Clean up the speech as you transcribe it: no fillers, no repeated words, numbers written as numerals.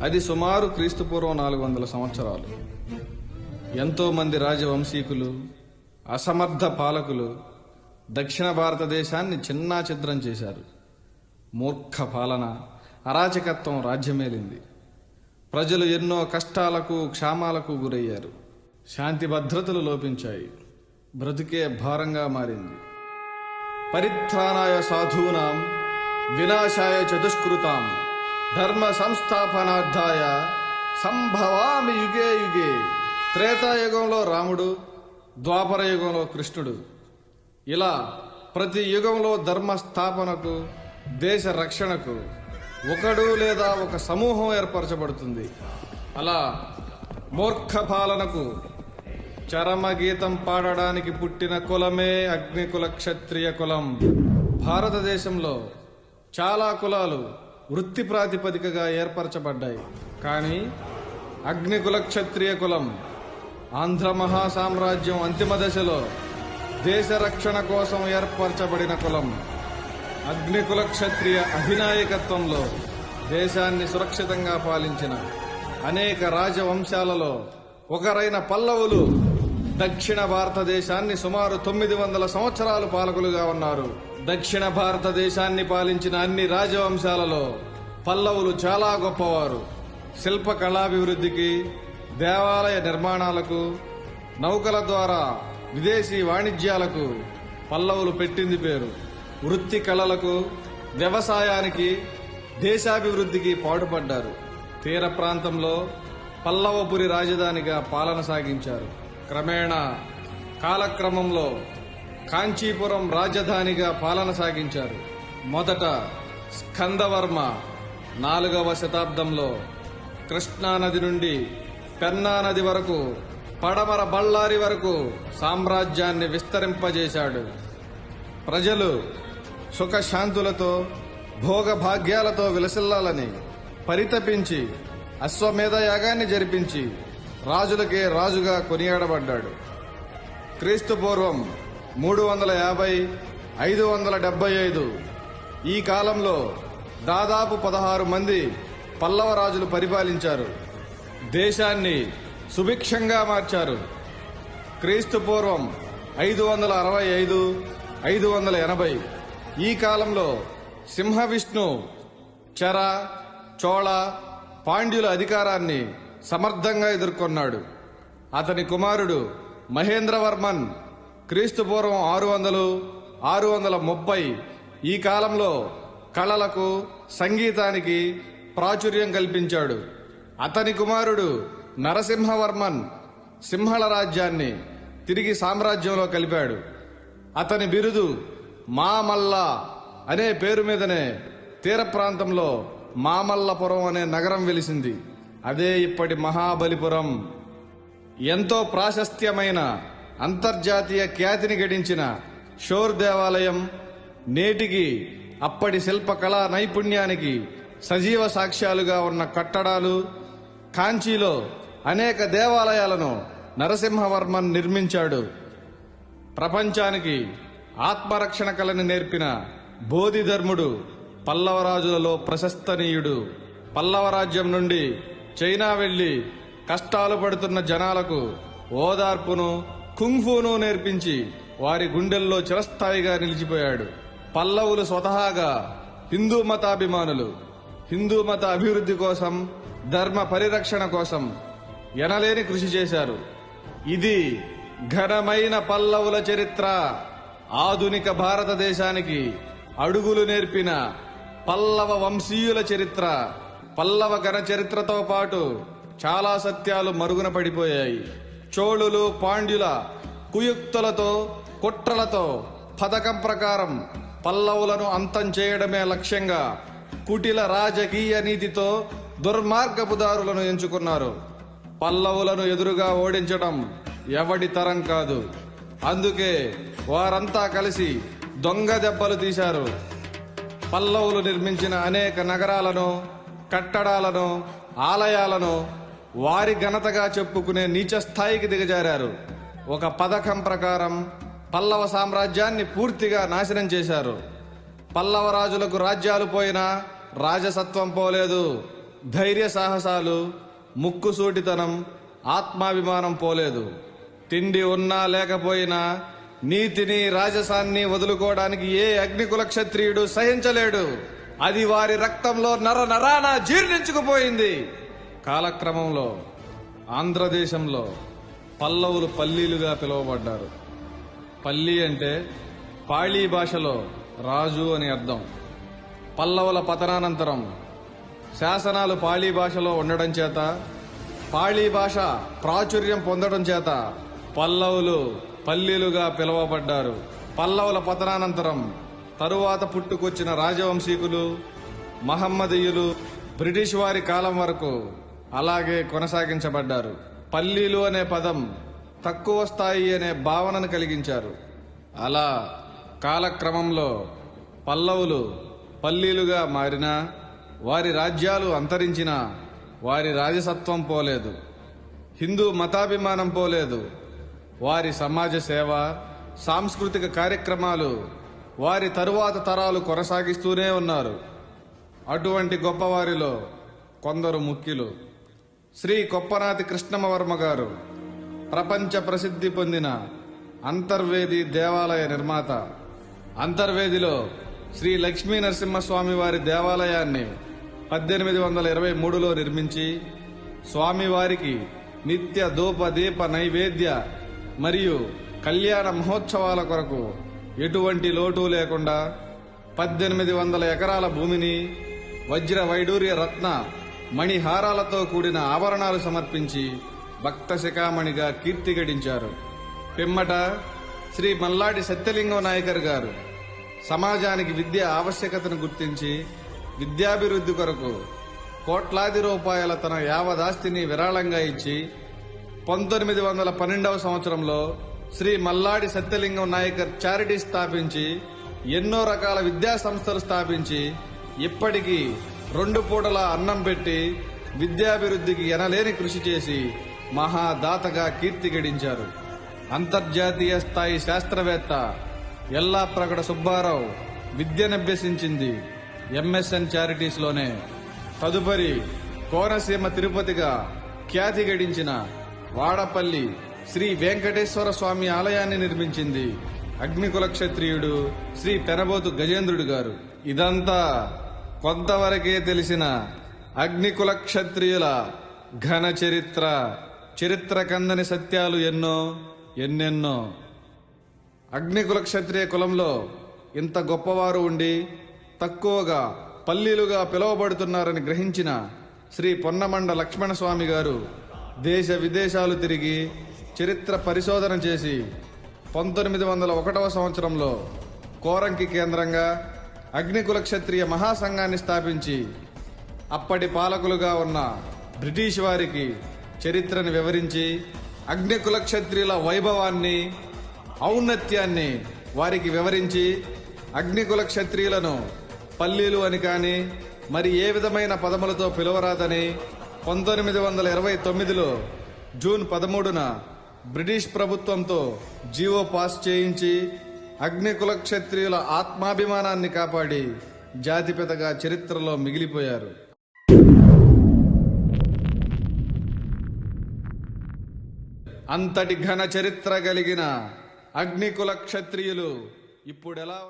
అది సుమారు క్రీస్తుపూర్వం 400 సంవత్సరాలు. ఎంతో మంది రాజవంశీకులు, అసమర్థ పాలకులు దక్షిణ భారతదేశాన్ని చిన్నాచిద్రం చేశారు. మూర్ఖ పాలన, అరాచకత్వం రాజ్యమేలింది. ప్రజలు ఎన్నో కష్టాలకు, క్షామాలకు గురయ్యారు. శాంతి భద్రతలు లోపించాయి. బ్రతుకే భారంగా మారింది. పరిత్రాణాయ సాధూనాం వినాశాయ చతుష్కృతాం ధర్మ సంస్థాపనార్థాయ సంభవామి యుగే యుగే. త్రేతాయుగంలో రాముడు, ద్వాపర యుగంలో కృష్ణుడు. ఇలా ప్రతి యుగంలో ధర్మ స్థాపనకు, దేశ రక్షణకు ఒకడు లేదా ఒక సమూహం ఏర్పరచబడుతుంది. అలా మూర్ఖ పాలనకు చరమగీతం పాడడానికి పుట్టిన కులమే అగ్నికుల క్షత్రియ కులం. భారతదేశంలో చాలా కులాలు వృత్తి ప్రాతిపదికగా ఏర్పరచబడ్డాయి. కానీ అగ్నికుల క్షత్రియ కులం ఆంధ్ర మహాసామ్రాజ్యం అంతిమ దశలో దేశ రక్షణ కోసం ఏర్పరచబడిన కులం. అగ్నికుల క్షత్రియ అధినాయకత్వంలో దేశాన్ని సురక్షితంగా పాలించిన అనేక రాజవంశాలలో ఒకరైన పల్లవులు దక్షిణ భారతదేశాన్ని సుమారు 900 సంవత్సరాలు పాలకులుగా ఉన్నారు. దక్షిణ భారతదేశాన్ని పాలించిన అన్ని రాజవంశాలలో పల్లవులు చాలా గొప్పవారు. శిల్ప కళాభివృద్ధికి, దేవాలయ నిర్మాణాలకు, నౌకల ద్వారా విదేశీ వాణిజ్యాలకు పల్లవులు పెట్టింది పేరు. వృత్తి కళలకు, వ్యవసాయానికి, దేశాభివృద్ధికి పాటుపడ్డారు. తీర ప్రాంతంలో పల్లవపురి రాజధానిగా పాలన సాగించారు. క్రమేణా కాలక్రమంలో కాంచీపురం రాజధానిగా పాలన సాగించారు. మొదట స్కందవర్మ 4వ శతాబ్దంలో కృష్ణానది నుండి పెన్నా నది వరకు, పడమర బళ్ళారి వరకు సామ్రాజ్యాన్ని విస్తరింపజేశాడు. ప్రజలు సుఖశాంతులతో, భోగభాగ్యాలతో విలసిల్లాలని పరితపించి అశ్వమేధ యాగాన్ని జరిపించి రాజులకే రాజుగా కొనియాడబడ్డాడు. క్రీస్తుపూర్వం 350, 575 ఈ కాలంలో దాదాపు 16 మంది పల్లవ రాజులు పరిపాలించారు. దేశాన్ని సుభిక్షంగా మార్చారు. క్రీస్తుపూర్వం 565, 580 ఈ కాలంలో సింహవిష్ణు చెర, చోళ, పాండ్యుల అధికారాన్ని సమర్థంగా ఎదుర్కొన్నాడు. అతని కుమారుడు మహేంద్రవర్మన్ క్రీస్తుపూర్వం 600, 630 ఈ కాలంలో కళలకు, సంగీతానికి ప్రాచుర్యం కల్పించాడు. అతని కుమారుడు నరసింహవర్మన్ సింహళ రాజ్యాన్ని తిరిగి సామ్రాజ్యంలో కలిపాడు. అతని బిరుదు మామల్ల అనే పేరు మీదనే తీర ప్రాంతంలో మామల్లపురం అనే నగరం వెలిసింది. అదే ఇప్పటి మహాబలిపురం. ఎంతో ప్రాశస్త్యమైన, అంతర్జాతీయ ఖ్యాతిని గడించిన షోర్ దేవాలయం నేటికి అప్పటి శిల్పకళా నైపుణ్యానికి సజీవ సాక్ష్యాలుగా ఉన్న కట్టడాలు. కాంచీలో అనేక దేవాలయాలను నరసింహవర్మన్ నిర్మించాడు. ప్రపంచానికి ఆత్మరక్షణ కళని నేర్పిన బోధిధర్ముడు పల్లవరాజులలో ప్రశస్తనీయుడు. పల్లవ రాజ్యం నుండి చైనా వెళ్లి కష్టాలు పడుతున్న జనాలకు ఓదార్పును, కుంగ్ఫూను నేర్పించి వారి గుండెల్లో చిరస్థాయిగా నిలిచిపోయాడు. పల్లవులు స్వతహాగా హిందూ మతాభిమానులు. హిందూ మత అభివృద్ధి కోసం, ధర్మ పరిరక్షణ కోసం ఎనలేని కృషి చేశారు. ఇది ఘనమైన పల్లవుల చరిత్ర. ఆధునిక భారతదేశానికి అడుగులు నేర్పిన పల్లవ వంశీయుల చరిత్ర. పల్లవ ఘన చరిత్రతో పాటు చాలా సత్యాలు మరుగున పడిపోయాయి. చోళులు, పాండ్యుల కుయుక్తులతో, కుట్రలతో పథకం ప్రకారం పల్లవులను అంతం చేయడమే లక్ష్యంగా కుటిల రాజకీయ నీతితో దుర్మార్గపు దారులను ఎంచుకున్నారు. పల్లవులను ఎదురుగా ఓడించడం ఎవడి తరం కాదు. అందుకే వారంతా కలిసి దొంగ దెబ్బలు తీశారు. పల్లవులు నిర్మించిన అనేక నగరాలను, కట్టడాలను, ఆలయాలను వారి ఘనతగా చెప్పుకునే నీచ స్థాయికి దిగజారారు. ఒక పథకం ప్రకారం పల్లవ సామ్రాజ్యాన్ని పూర్తిగా నాశనం చేశారు. పల్లవ రాజులకు రాజ్యాలు పోయినా రాజసత్వం పోలేదు. ధైర్య సాహసాలు, ముక్కుసూటితనం, ఆత్మాభిమానం పోలేదు. తిండి ఉన్నా లేకపోయినా నీతిని, రాజసాన్ని వదులుకోవడానికి ఏ అగ్నికుల క్షత్రియుడు సహించలేడు. అది వారి రక్తంలో నరాన జీర్ణించుకుపోయింది. కాలక్రమంలో ఆంధ్రదేశంలో పల్లవులు పల్లీలుగా పిలువబడ్డారు. పల్లి అంటే పాళీ భాషలో రాజు అని అర్థం. పల్లవుల పతనానంతరం శాసనాలు పాళీ భాషలో ఉండడం చేత, పాళీ భాష ప్రాచుర్యం పొందడం చేత పల్లవులు పల్లీలుగా పిలువబడ్డారు. పల్లవుల పతనానంతరం తరువాత పుట్టుకొచ్చిన రాజవంశీకులు, మహమ్మదీయులు బ్రిటిష్ వారి కాలం వరకు అలాగే కొనసాగించబడ్డారు. పల్లీలు అనే పదం తక్కువ స్థాయి అనే భావనను కలిగించారు. అలా కాలక్రమంలో పల్లవులు పల్లీలుగా మారినా, వారి రాజ్యాలు అంతరించినా వారి రాజసత్వం పోలేదు. హిందూ మతాభిమానం పోలేదు. వారి సమాజ సేవ, సాంస్కృతిక కార్యక్రమాలు వారి తరువాత తరాలు కొనసాగిస్తూనే ఉన్నారు. అటువంటి గొప్పవారిలో కొందరు ముఖ్యులు. శ్రీ కొప్పనాతి కృష్ణమవర్మ గారు ప్రపంచ ప్రసిద్ధి పొందిన అంతర్వేది దేవాలయ నిర్మాత. అంతర్వేదిలో శ్రీ లక్ష్మీ నరసింహస్వామి వారి దేవాలయాన్ని 1823లో నిర్మించి, స్వామివారికి నిత్య ధూప దీప నైవేద్య మరియు కళ్యాణ మహోత్సవాల కొరకు ఎటువంటి లోటు లేకుండా 1800 ఎకరాల భూమిని వజ్ర వైడూర్య రత్న మణిహారాలతో కూడిన ఆభరణాలు సమర్పించి భక్త శిఖామణిగా కీర్తి గడించారు. పిమ్మట శ్రీ మల్లాడి సత్యలింగం నాయకర్ గారు సమాజానికి విద్య ఆవశ్యకతను గుర్తించి విద్యాభివృద్ధి కొరకు కోట్లాది రూపాయల తన యావదాస్తిని విరాళంగా ఇచ్చి 1912వ సంవత్సరంలో శ్రీ మల్లాడి సత్యలింగం నాయకర్ చారిటీ స్థాపించి ఎన్నో రకాల విద్యా సంస్థలు స్థాపించి ఇప్పటికీ 2 పూటల అన్నం పెట్టి విద్యాభివృద్ధికి ఎనలేని కృషి చేసి మహాదాతగా కీర్తి గడించారు. అంతర్జాతీయ స్థాయి శాస్త్రవేత్త ఎల్లాప్రగడ సుబ్బారావు విద్యనభ్యసించింది ఎంఎస్ఎన్ చారిటీస్లోనే. తదుపరి కోనసీమ తిరుపతిగా ఖ్యాతి గడించిన వాడపల్లి శ్రీ వెంకటేశ్వర స్వామి ఆలయాన్ని నిర్మించింది అగ్నికుల క్షత్రియుడు శ్రీ పెనబోతు గజేంద్రుడు గారు. ఇదంతా కొంతవరకే తెలిసిన అగ్నికుల క్షత్రియుల ఘన చరిత్ర. చరిత్ర కందని సత్యాలు ఎన్నెన్నో. అగ్నికుల క్షత్రియ కులంలో ఇంత గొప్పవారు ఉండి తక్కువగా పల్లీలుగా పిలువబడుతున్నారని గ్రహించిన శ్రీ పొన్నమండ లక్ష్మణస్వామి గారు దేశ విదేశాలు తిరిగి చరిత్ర పరిశోధన చేసి 1901వ సంవత్సరంలో కోరంకి కేంద్రంగా అగ్నికుల క్షత్రియ మహాసంఘాన్ని స్థాపించి అప్పటి పాలకులుగా ఉన్న బ్రిటిష్ వారికి చరిత్రను వివరించి అగ్నికుల క్షత్రియుల వైభవాన్ని, ఔన్నత్యాన్ని వారికి వివరించి అగ్నికుల క్షత్రియులను పల్లీలు అని కాని మరి ఏ విధమైన పదములతో పిలువరాదని 1929లో జూన్ 13న బ్రిటిష్ ప్రభుత్వంతో జీవో పాస్ చేయించి అగ్నికుల క్షత్రియుల ఆత్మాభిమానాన్ని కాపాడి జాతిపితగా చరిత్రలో మిగిలిపోయారు. అంతటి ఘన చరిత్ర కలిగిన అగ్నికుల క్షత్రియులు ఇప్పుడెలా